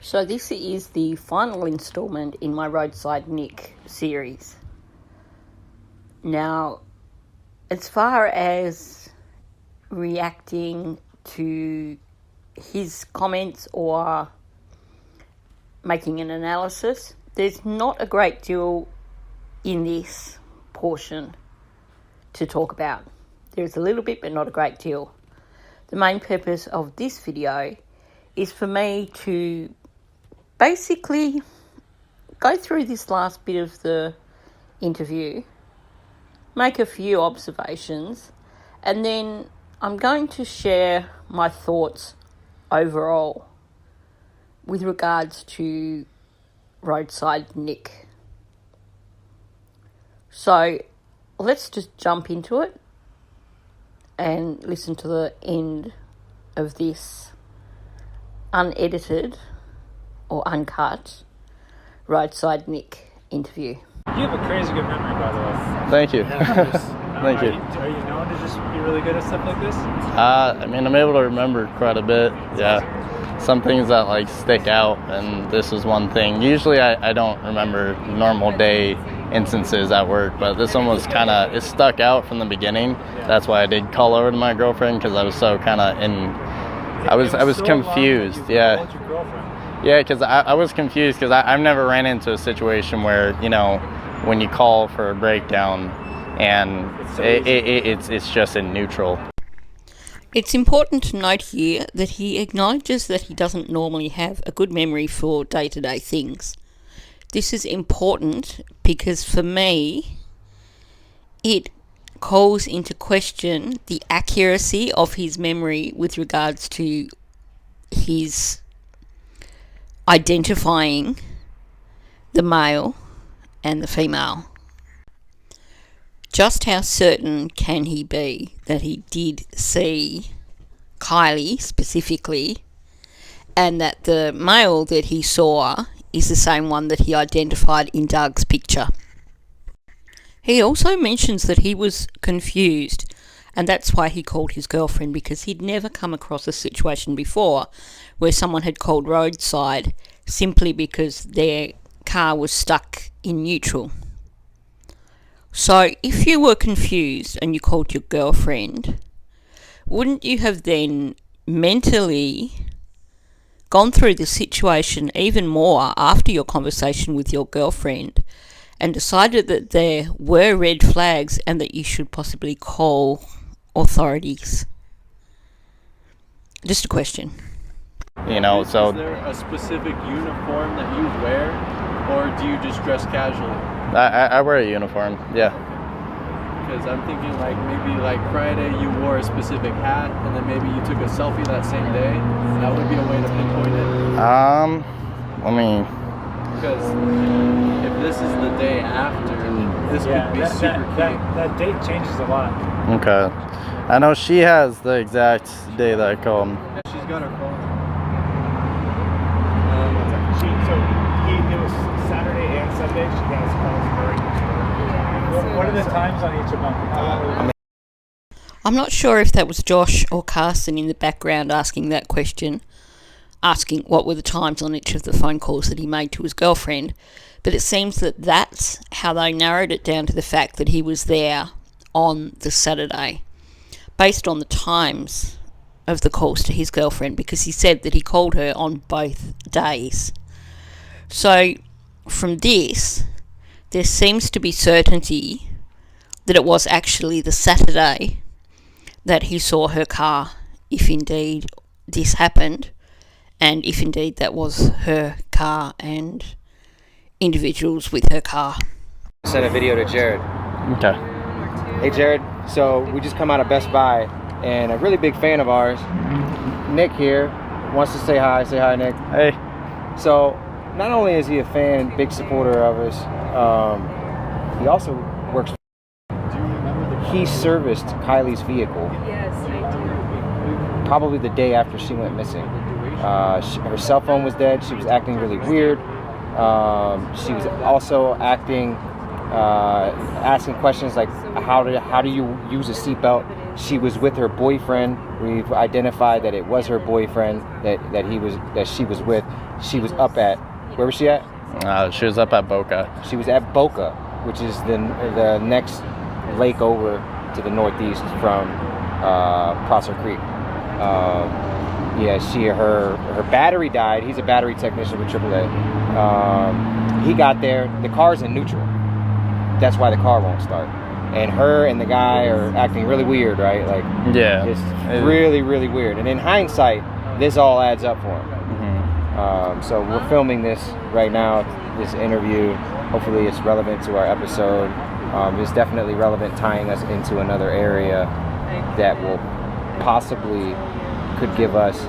So this is the final instalment in my Roadside Nick series. Now, as far as reacting to his comments or making an analysis, there's not a great deal in this portion to talk about. There's a little bit, but not a great deal. The main purpose of this video is for me to basically go through this last bit of the interview, make a few observations, and then I'm going to share my thoughts overall with regards to Roadside Nick. So let's just jump into it and listen to the end of this unedited or uncut Roadside Nick interview. You have a crazy good memory, by the way. Thank you. Thank you. Are you known to just be really good at stuff like this? I'm able to remember quite a bit. Yeah, some things that stick out, and this is one thing. Usually, I don't remember normal day instances at work, but this one was it stuck out from the beginning. That's why I did call over to my girlfriend, because I was so I was so confused. Yeah. What's your girlfriend? Yeah, because I was confused, because I've never ran into a situation where, when you call for a breakdown and it's just in neutral. It's important to note here that he acknowledges that he doesn't normally have a good memory for day-to-day things. This is important because for me, it calls into question the accuracy of his memory with regards to his identifying the male and the female. Just how certain can he be that he did see Kylie specifically, and that the male that he saw is the same one that he identified in Doug's picture? He also mentions that he was confused, and that's why he called his girlfriend, because he'd never come across a situation before where someone had called roadside simply because their car was stuck in neutral. So if you were confused and you called your girlfriend, wouldn't you have then mentally gone through the situation even more after your conversation with your girlfriend and decided that there were red flags and that you should possibly call authorities? Just a question. So is there a specific uniform that you wear, or do you just dress casually? I wear a uniform, yeah. Because I'm thinking maybe Friday you wore a specific hat, and then maybe you took a selfie that same day. That would be a way to pinpoint it. Because if this is the day after, this could be super key. That date changes a lot. Okay. I know she has the exact day that I called. Yeah, she's got her phone. It was Saturday and Sunday. She has calls. What are the times on each of them? I'm not sure if that was Josh or Carson in the background asking that question, asking what were the times on each of the phone calls that he made to his girlfriend, but it seems that that's how they narrowed it down to the fact that he was there on the Saturday, based on the times of the calls to his girlfriend, because he said that he called her on both days. So from this, there seems to be certainty that it was actually the Saturday that he saw her car, if indeed this happened, and if indeed that was her car and individuals with her car. I sent a video to Jared. Okay. Hey Jared, so we just come out of Best Buy, and a really big fan of ours, Nick here, wants to say hi. Say hi, Nick. Hey. So not only is he a fan, big supporter of us, he also works. He serviced Kylie's vehicle. Yes, I do. Probably the day after she went missing. Her cell phone was dead. She was acting really weird. She was also asking questions like, how do you use a seatbelt? she was with her boyfriend. We've identified that it was her boyfriend that she was with. She was up at, where was she at? She was up at Boca. She was at Boca, which is the next lake over to the northeast from Prosser Creek. Her battery died. He's a battery technician with AAA. He got there. The car's in neutral. That's why the car won't start. And her and the guy are acting really weird, right? Like, yeah, it's really, really weird. And in hindsight, this all adds up for him. Mm-hmm. So we're filming this right now, this interview. Hopefully it's relevant to our episode. It's definitely relevant, tying us into another area that will possibly could give us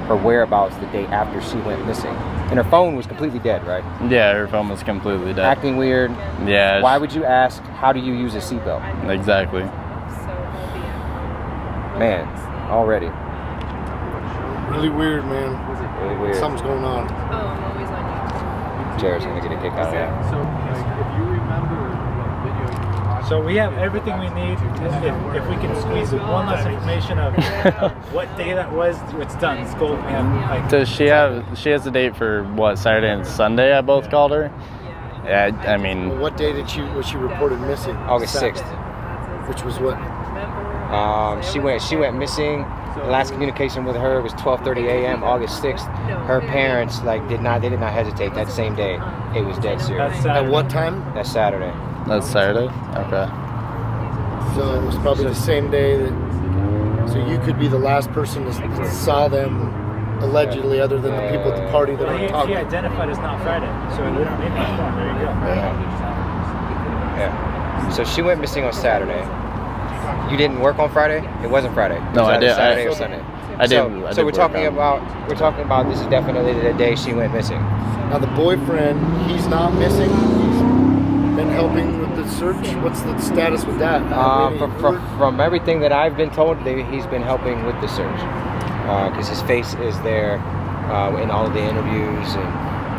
her whereabouts the day after she went missing. And her phone was completely dead, right? Yeah, her phone was completely dead. Acting weird. Yeah. Why would you ask, how do you use a seatbelt? Exactly. Man, already. Really weird, man. Really weird. Something's going on. Oh, I'm always on YouTube. Jared's gonna get a kick out of that. So, like, if you remember what video you were watching, So we have everything we need. If we can squeeze one less information of what day that was, it's done. It's gold. We have like. Does she has a date for what, Saturday and Sunday? I both called her. Yeah, I mean, What day was she reported missing? August 6th. Which was what? She went missing. The last communication with her was 12:30 a.m. August 6th. Her parents did not hesitate that same day. It was dead serious. At what time? That's Saturday. that's Saturday. Okay. So it was probably the same day that. So you could be the last person that saw them, allegedly, other than the people at the party that Well, are he talking. identified as not Friday, so we don't need that phone. There you go. Yeah. So she went missing on Saturday. You didn't work on Friday? It wasn't Friday. It No, was I either did. Saturday or Sunday. I did. So we're talking about this is definitely the day she went missing. Now the boyfriend, he's not missing. He's been helping with the search. What's the status with that? From everything that I've been told, he's been helping with the search because his face is there in all of the interviews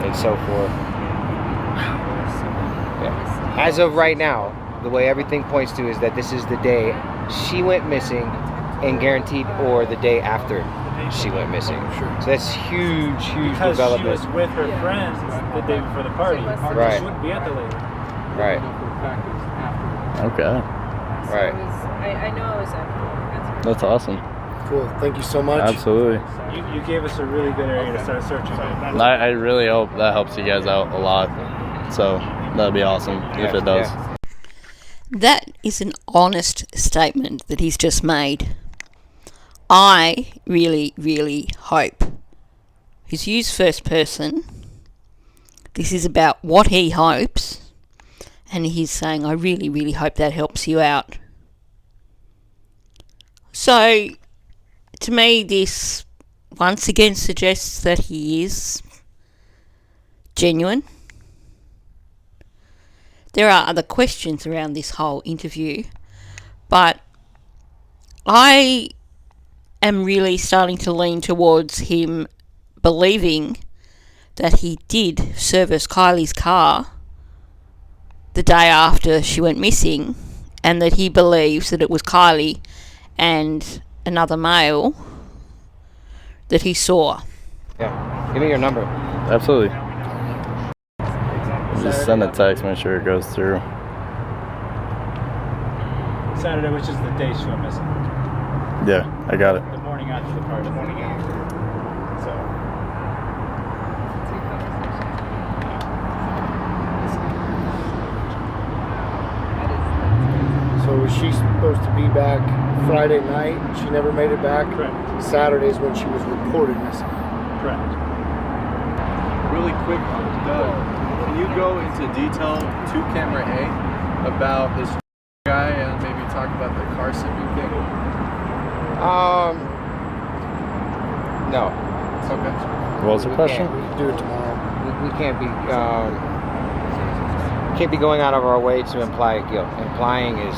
and so forth. Yeah. As of right now, the way everything points to is that this is the day she went missing and guaranteed, or the day after she went missing. So that's huge Because development. she was with her friends the day before the party. Right. She wouldn't be at the lake. Right. Okay. Right. I know I was after. That's awesome. Cool. Thank you so much. Absolutely. You gave us a really good area to start searching. I really hope that helps you guys out a lot. So that'd be awesome if it does. Yeah. That is an honest statement that he's just made. I really, really hope he's used first person. This is about what he hopes. And he's saying, I really, really hope that helps you out. So, to me, this once again suggests that he is genuine. There are other questions around this whole interview, but I am really starting to lean towards him believing that he did service Kylie's car the day after she went missing, and that he believes that it was Kylie and another male that he saw. Yeah. Give me your number. Absolutely. Just send a text, make sure it goes through. Saturday, which is the day she went missing. Yeah, I got it. The morning after the party. The morning after. So. So was she supposed to be back Friday night? She never made it back? Correct. Saturday's when she was reported missing. Correct. really quick, Doug, can you go into detail to camera A about this guy and maybe talk about the car sipping thing? No. Okay. What was the question? We can do it tomorrow. We can't be going out of our way to imply guilt. Implying is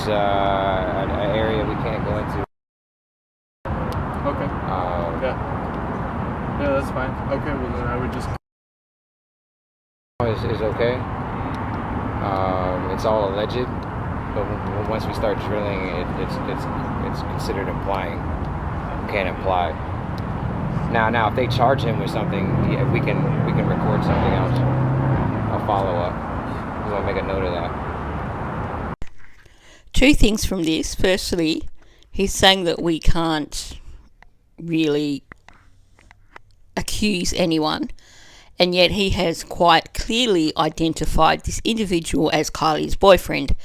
an area we can't go into. Okay. Yeah, that's fine. Okay, well then I would just... Is okay. It's all alleged. But once we start drilling, it's considered implying. We can't imply. Now, if they charge him with something, yeah, we can record something else. A follow up. We want to make a note of that. Two things from this. Firstly, he's saying that we can't really accuse anyone, and yet he has quite clearly identified this individual as Kylie's boyfriend.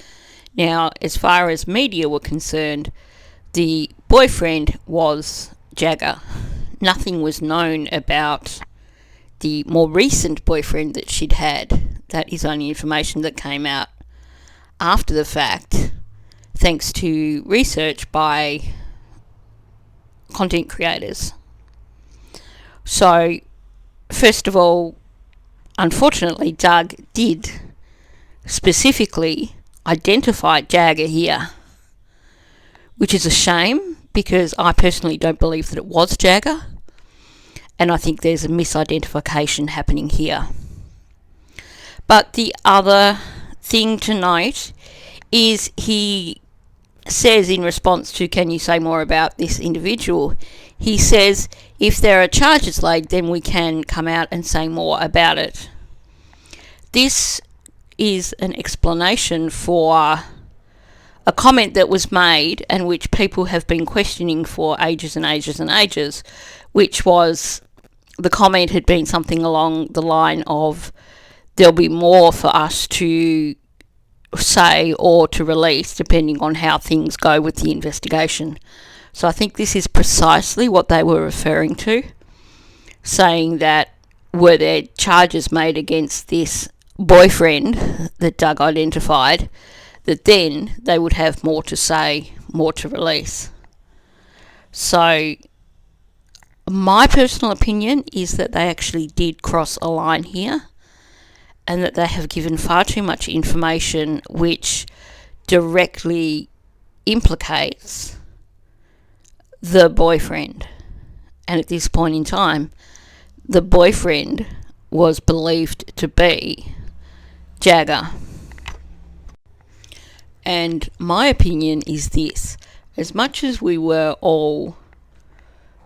Now, as far as media were concerned, the boyfriend was Jagger. Nothing was known about the more recent boyfriend that she'd had. That is only information that came out after the fact, thanks to research by content creators. So, first of all, unfortunately, Doug did specifically identify Jagger here, which is a shame because I personally don't believe that it was Jagger, and I think there's a misidentification happening here. But the other thing to note is he says in response to, can you say more about this individual? He says, if there are charges laid, then we can come out and say more about it. This is an explanation for a comment that was made and which people have been questioning for ages and ages and ages, which was, the comment had been something along the line of, there'll be more for us to say or to release depending on how things go with the investigation. So I think this is precisely what they were referring to, saying that were there charges made against this boyfriend that Doug identified, that then they would have more to say, more to release. So my personal opinion is that they actually did cross a line here, and that they have given far too much information which directly implicates the boyfriend. And at this point in time, the boyfriend was believed to be Jagger. And my opinion is this: as much as we were all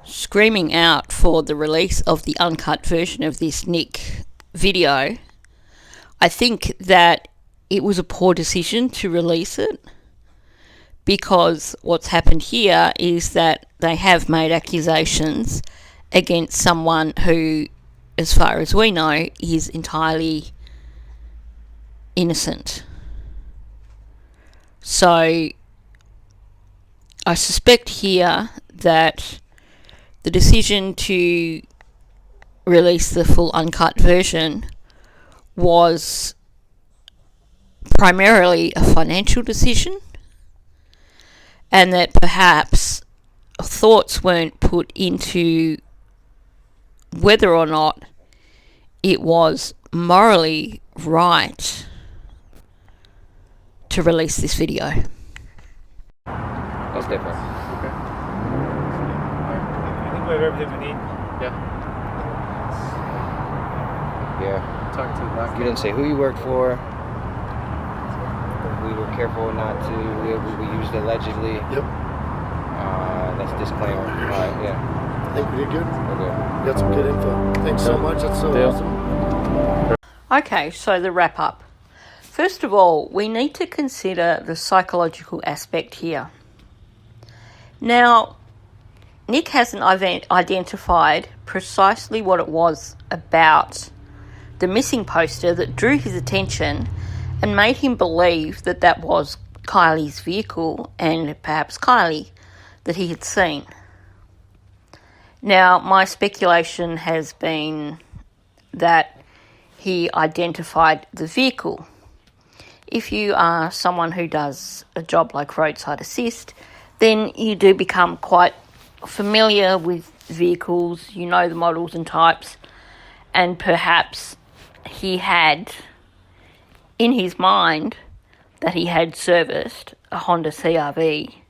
screaming out for the release of the uncut version of this Nick video, I think that it was a poor decision to release it, because what's happened here is that they have made accusations against someone who, as far as we know, is entirely innocent. So I suspect here that the decision to release the full uncut version was primarily a financial decision, and that perhaps thoughts weren't put into whether or not it was morally right to release this video. That's different. Okay. I think we have everything we need. Yeah. Talk to the black. You didn't say who you worked for. We were careful not to. We used allegedly. Yep. That's disclaimer. All right. Yeah. I think we did good. Okay. Got some good info. Thanks so much. That's so Deal. awesome. Okay, so the wrap up. First of all, we need to consider the psychological aspect here. Now, Nick hasn't identified precisely what it was about the missing poster that drew his attention and made him believe that that was Kylie's vehicle and perhaps Kylie that he had seen. Now, my speculation has been that he identified the vehicle. If you are someone who does a job like roadside assist, then you do become quite familiar with vehicles, you know the models and types, and perhaps he had in his mind that he had serviced a Honda CR-V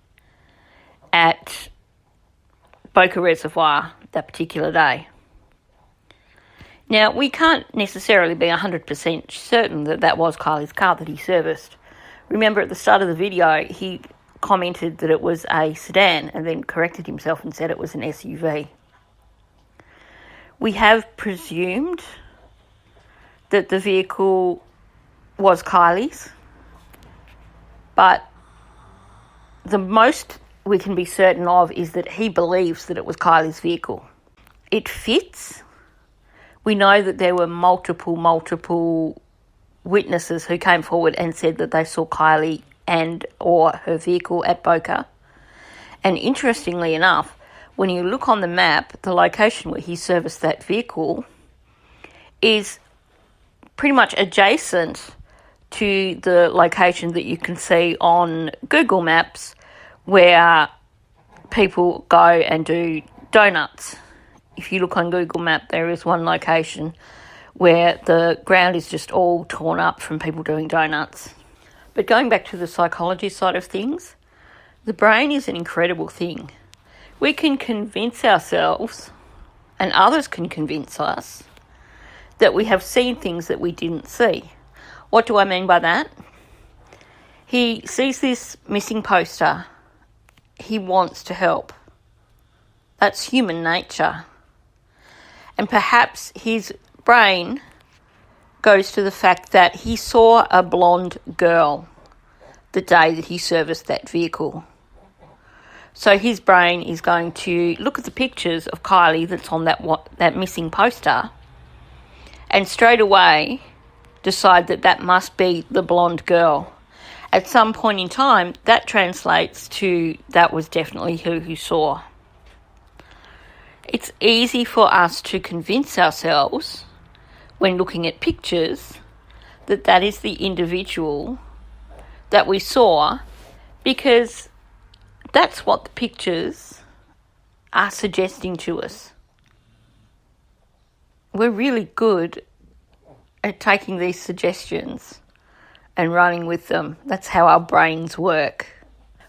at Boca Reservoir that particular day. Now, we can't necessarily be 100% certain that that was Kylie's car that he serviced. Remember at the start of the video, he commented that it was a sedan and then corrected himself and said it was an SUV. We have presumed that the vehicle was Kylie's, but the most we can be certain of is that he believes that it was Kylie's vehicle. It fits. We know that there were multiple witnesses who came forward and said that they saw Kylie and or her vehicle at Boca. And interestingly enough, when you look on the map, the location where he serviced that vehicle is pretty much adjacent to the location that you can see on Google Maps where people go and do donuts. If you look on Google Map, there is one location where the ground is just all torn up from people doing donuts. But going back to the psychology side of things, the brain is an incredible thing. We can convince ourselves, and others can convince us, that we have seen things that we didn't see. What do I mean by that? He sees this missing poster. He wants to help. That's human nature. And perhaps his brain goes to the fact that he saw a blonde girl the day that he serviced that vehicle. So his brain is going to look at the pictures of Kylie that's on that missing poster and straight away decide that that must be the blonde girl. At some point in time, that translates to that was definitely who he saw. It's easy for us to convince ourselves when looking at pictures that that is the individual that we saw because that's what the pictures are suggesting to us. We're really good at taking these suggestions and running with them. That's how our brains work.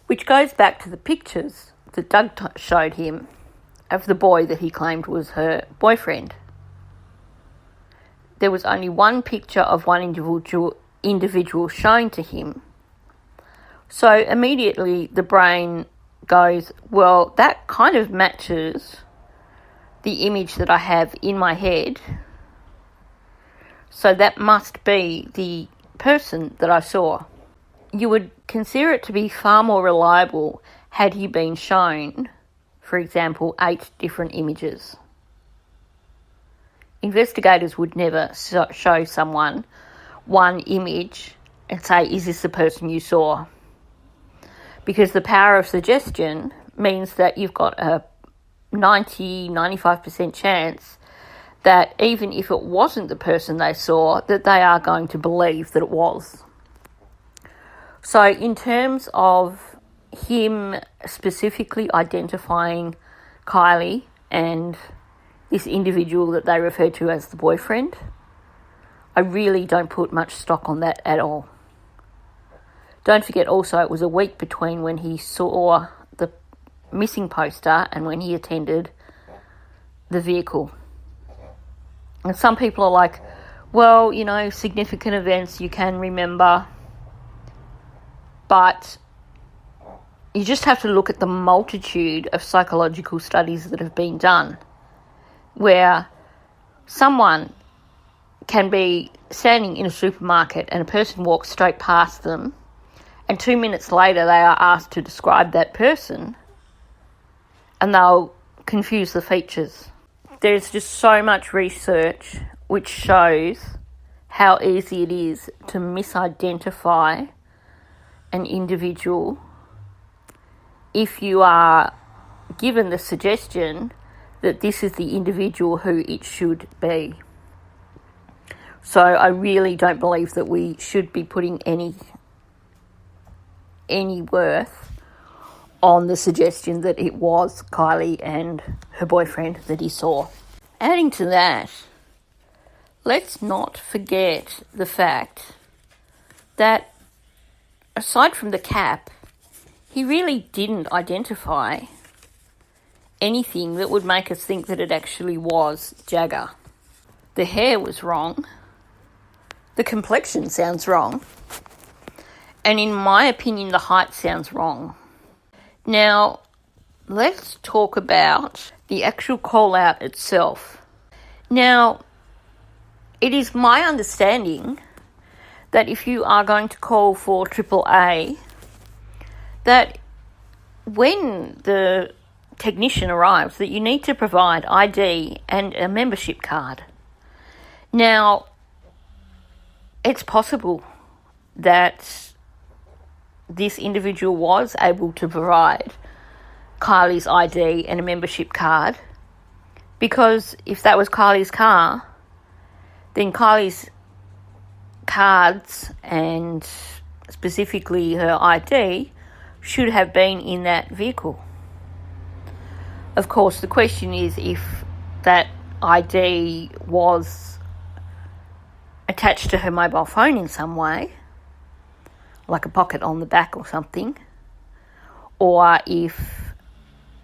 Which goes back to the pictures that Doug showed him of the boy that he claimed was her boyfriend. There was only one picture of one individual shown to him. So immediately the brain goes, well, that kind of matches the image that I have in my head. So that must be the person that I saw. You would consider it to be far more reliable had he been shown, for example, 8 different images. Investigators would never show someone one image and say, is this the person you saw? Because the power of suggestion means that you've got a 95% chance that even if it wasn't the person they saw, that they are going to believe that it was. So in terms of him specifically identifying Kylie and this individual that they refer to as the boyfriend, I really don't put much stock on that at all. Don't forget also it was a week between when he saw the missing poster and when he attended the vehicle. And some people are like, well, you know, significant events you can remember, but you just have to look at the multitude of psychological studies that have been done where someone can be standing in a supermarket and a person walks straight past them and 2 minutes later they are asked to describe that person and they'll confuse the features. There's just so much research which shows how easy it is to misidentify an individual if you are given the suggestion that this is the individual who it should be. So I really don't believe that we should be putting any worth on the suggestion that it was Kylie and her boyfriend that he saw. Adding to that, let's not forget the fact that aside from the cap, he really didn't identify anything that would make us think that it actually was Jagger. The hair was wrong. The complexion sounds wrong. And in my opinion, the height sounds wrong. Now, let's talk about the actual call-out itself. Now, it is my understanding that if you are going to call for AAA, that when the technician arrives, that you need to provide ID and a membership card. Now, it's possible that this individual was able to provide Kylie's ID and a membership card, because if that was Kylie's car, then Kylie's cards and specifically her ID should have been in that vehicle. Of course, the question is if that ID was attached to her mobile phone in some way, like a pocket on the back or something, or if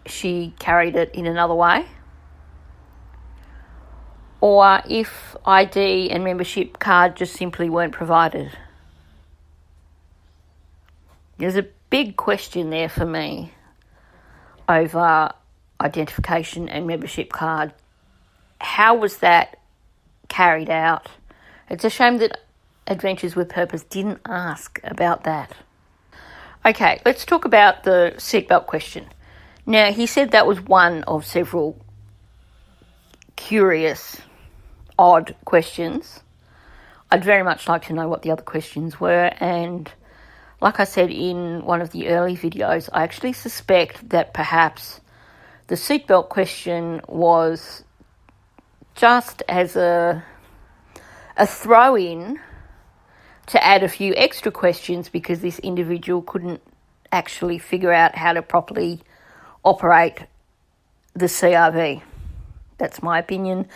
she carried it in another way, or if ID and membership card just simply weren't provided. There's a big question there for me over identification and membership card. How was that carried out? It's a shame that Adventures with Purpose didn't ask about that. Okay, let's talk about the seatbelt question. Now, he said that was one of several curious, odd questions. I'd very much like to know what the other questions were, and like I said in one of the early videos, I actually suspect that perhaps the seatbelt question was just as a throw-in to add a few extra questions, because this individual couldn't actually figure out how to properly operate the CRV. That's my opinion.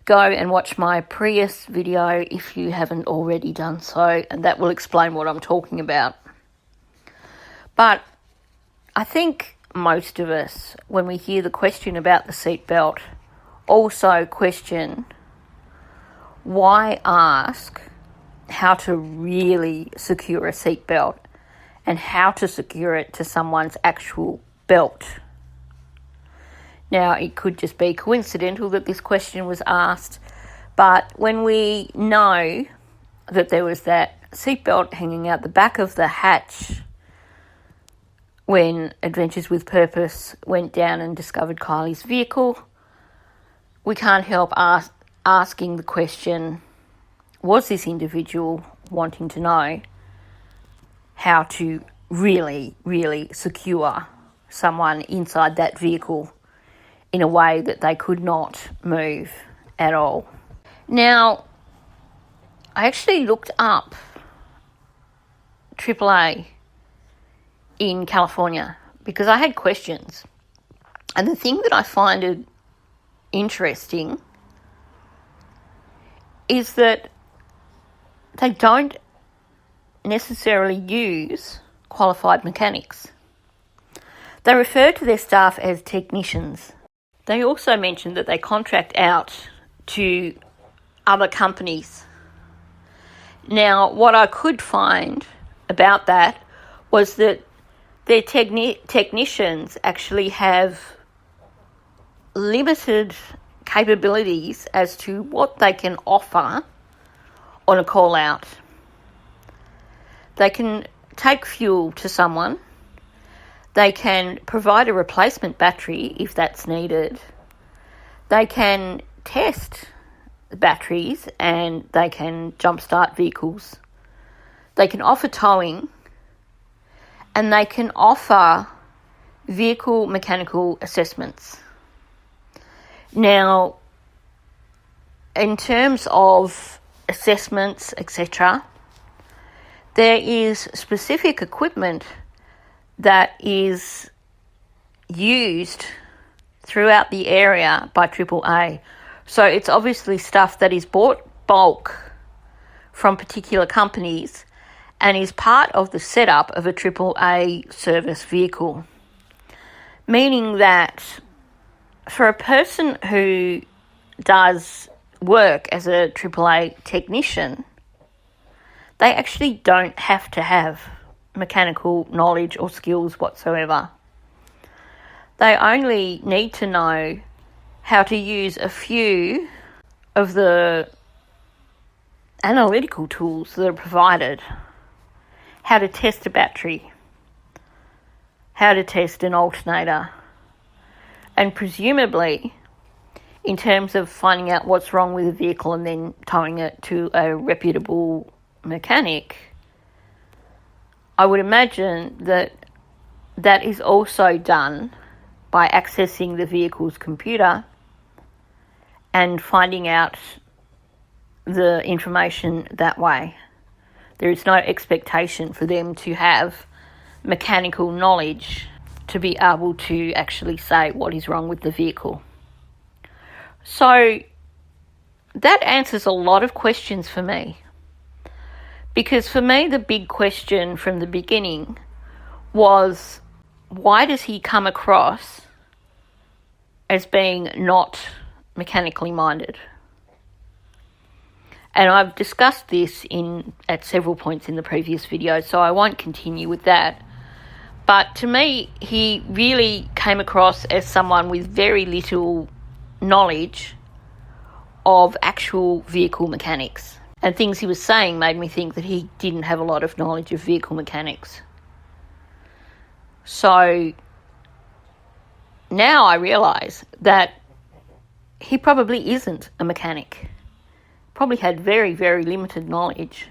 Go and watch my Prius video if you haven't already done so, and that will explain what I'm talking about. But I think most of us, when we hear the question about the seatbelt, also question why ask how to really secure a seatbelt and how to secure it to someone's actual belt. Now, it could just be coincidental that this question was asked, but when we know that there was that seatbelt hanging out the back of the hatch when Adventures with Purpose went down and discovered Kylie's vehicle, we can't help asking the question, was this individual wanting to know how to really, really secure someone inside that vehicle in a way that they could not move at all? Now, I actually looked up AAA in California because I had questions. And the thing that I find interesting is that they don't necessarily use qualified mechanics. They refer to their staff as technicians. They also mentioned that they contract out to other companies. Now, what I could find about that was that their technicians actually have limited capabilities as to what they can offer on a call out. They can take fuel to someone. They can provide a replacement battery if that's needed. They can test the batteries and they can jumpstart vehicles. They can offer towing, and they can offer vehicle mechanical assessments. Now, in terms of assessments, etc., there is specific equipment that is used throughout the area by AAA. So it's obviously stuff that is bought bulk from particular companies and is part of the setup of a AAA service vehicle. Meaning that for a person who does work as a AAA technician, they actually don't have to have mechanical knowledge or skills whatsoever. They only need to know how to use a few of the analytical tools that are provided. How to test a battery, how to test an alternator, and presumably, in terms of finding out what's wrong with a vehicle and then towing it to a reputable mechanic, I would imagine that that is also done by accessing the vehicle's computer and finding out the information that way. There is no expectation for them to have mechanical knowledge to be able to actually say what is wrong with the vehicle. So that answers a lot of questions for me. Because for me, the big question from the beginning was, why does he come across as being not mechanically minded? And I've discussed this at several points in the previous video, so I won't continue with that. But to me, he really came across as someone with very little knowledge of actual vehicle mechanics. And things he was saying made me think that he didn't have a lot of knowledge of vehicle mechanics. So now I realise that he probably isn't a mechanic. Probably had very, very limited knowledge.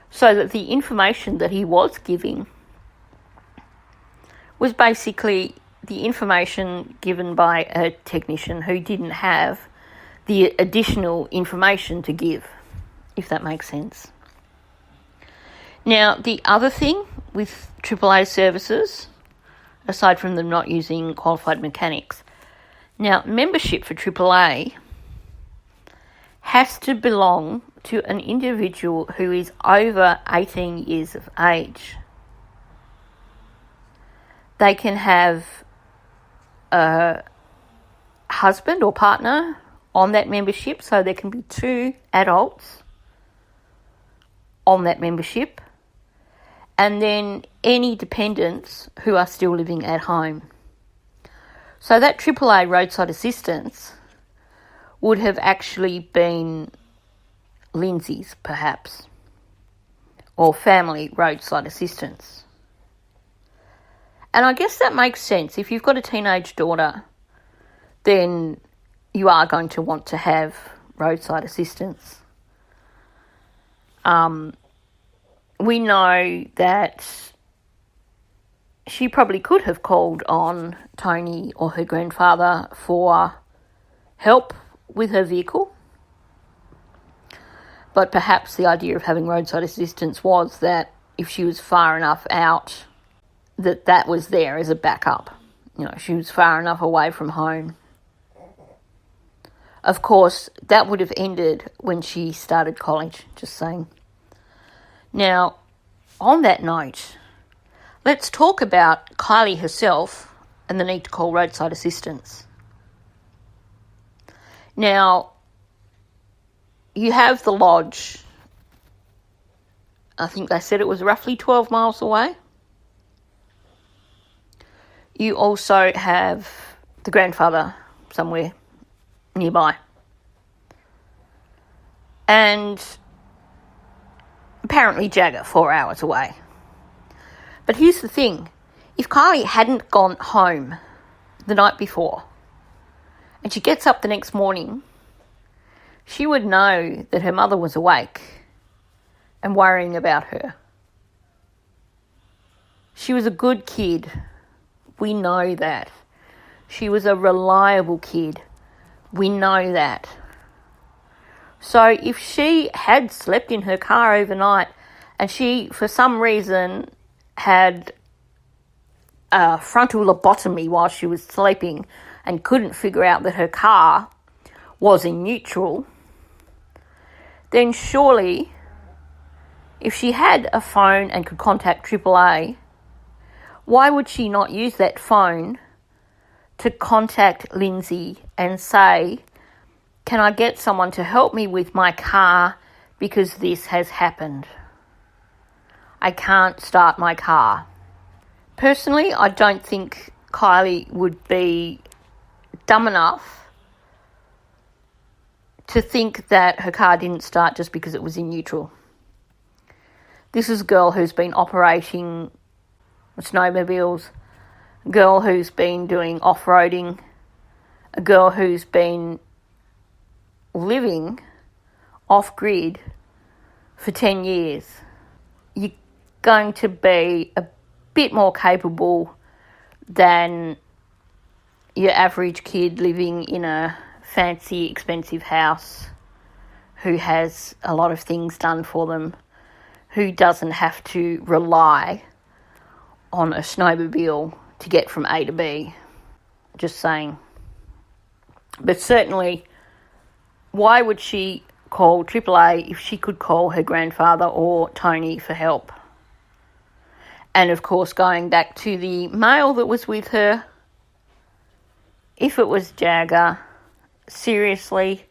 So that the information that he was giving was basically the information given by a technician who didn't have the additional information to give, if that makes sense. Now, the other thing with AAA services, aside from them not using qualified mechanics, now membership for AAA has to belong to an individual who is over 18 years of age. They can have a husband or partner on that membership, so there can be 2 adults on that membership, and then any dependents who are still living at home. So that AAA roadside assistance would have actually been Lindsay's, perhaps, or family roadside assistance. And I guess that makes sense. If you've got a teenage daughter, then you are going to want to have roadside assistance. We know that she probably could have called on Tony or her grandfather for help with her vehicle. But perhaps the idea of having roadside assistance was that if she was far enough out, that was there as a backup. You know, she was far enough away from home. Of course, that would have ended when she started college, just saying. Now, on that note, let's talk about Kylie herself and the need to call roadside assistance. Now, you have the lodge. I think they said it was roughly 12 miles away. You also have the grandfather somewhere nearby. And apparently Jagger, 4 hours away. But here's the thing. If Kylie hadn't gone home the night before and she gets up the next morning, she would know that her mother was awake and worrying about her. She was a good kid. We know that. She was a reliable kid. We know that. So if she had slept in her car overnight and she, for some reason, had a frontal lobotomy while she was sleeping and couldn't figure out that her car was in neutral, then surely, if she had a phone and could contact AAA, why would she not use that phone to contact Lindsay and say, can I get someone to help me with my car because this has happened? I can't start my car. Personally, I don't think Kylie would be dumb enough to think that her car didn't start just because it was in neutral. This is a girl who's been operating snowmobiles, a girl who's been doing off-roading, a girl who's been living off-grid for 10 years. You're going to be a bit more capable than your average kid living in a fancy, expensive house who has a lot of things done for them, who doesn't have to rely on a snowmobile to get from A to B. Just saying. But certainly, why would she call AAA if she could call her grandfather or Tony for help? And of course, going back to the male that was with her, if it was Jagger, seriously,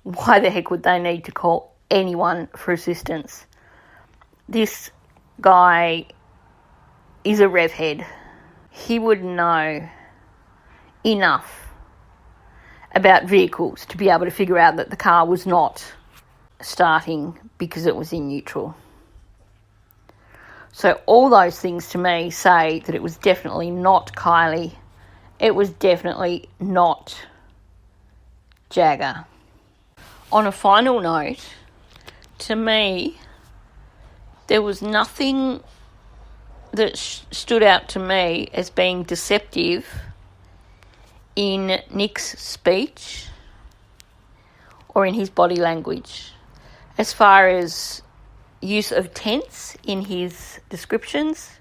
why the heck would they need to call anyone for assistance? This guy is a rev head. He would know enough about vehicles to be able to figure out that the car was not starting because it was in neutral. So all those things to me say that it was definitely not Kylie. It was definitely not Jagger. On a final note, to me, there was nothing that stood out to me as being deceptive in Nick's speech or in his body language. As far as use of tense in his descriptions,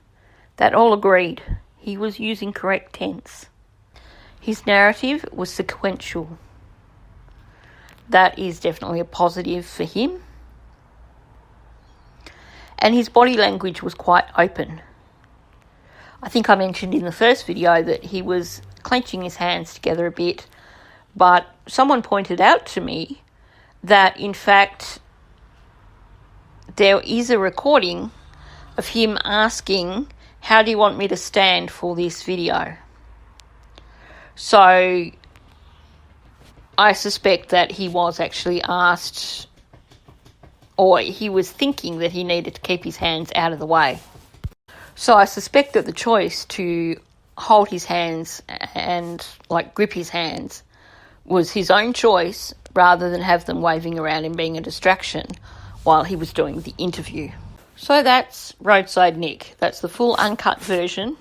that all agreed. He was using correct tense. His narrative was sequential. That is definitely a positive for him. And his body language was quite open. I think I mentioned in the first video that he was clenching his hands together a bit, but someone pointed out to me that in fact there is a recording of him asking, "How do you want me to stand for this video?" So I suspect that he was actually asked, or he was thinking that he needed to keep his hands out of the way. So I suspect that the choice to hold his hands and grip his hands was his own choice rather than have them waving around and being a distraction while he was doing the interview. So that's Roadside Nick. That's the full uncut version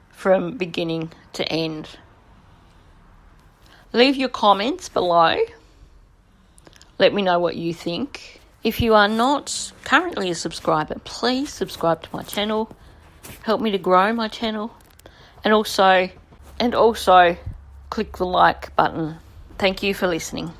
from beginning to end. Leave your comments below. Let me know what you think. If you are not currently a subscriber, please subscribe to my channel. Help me to grow my channel. And also click the like button. Thank you for listening.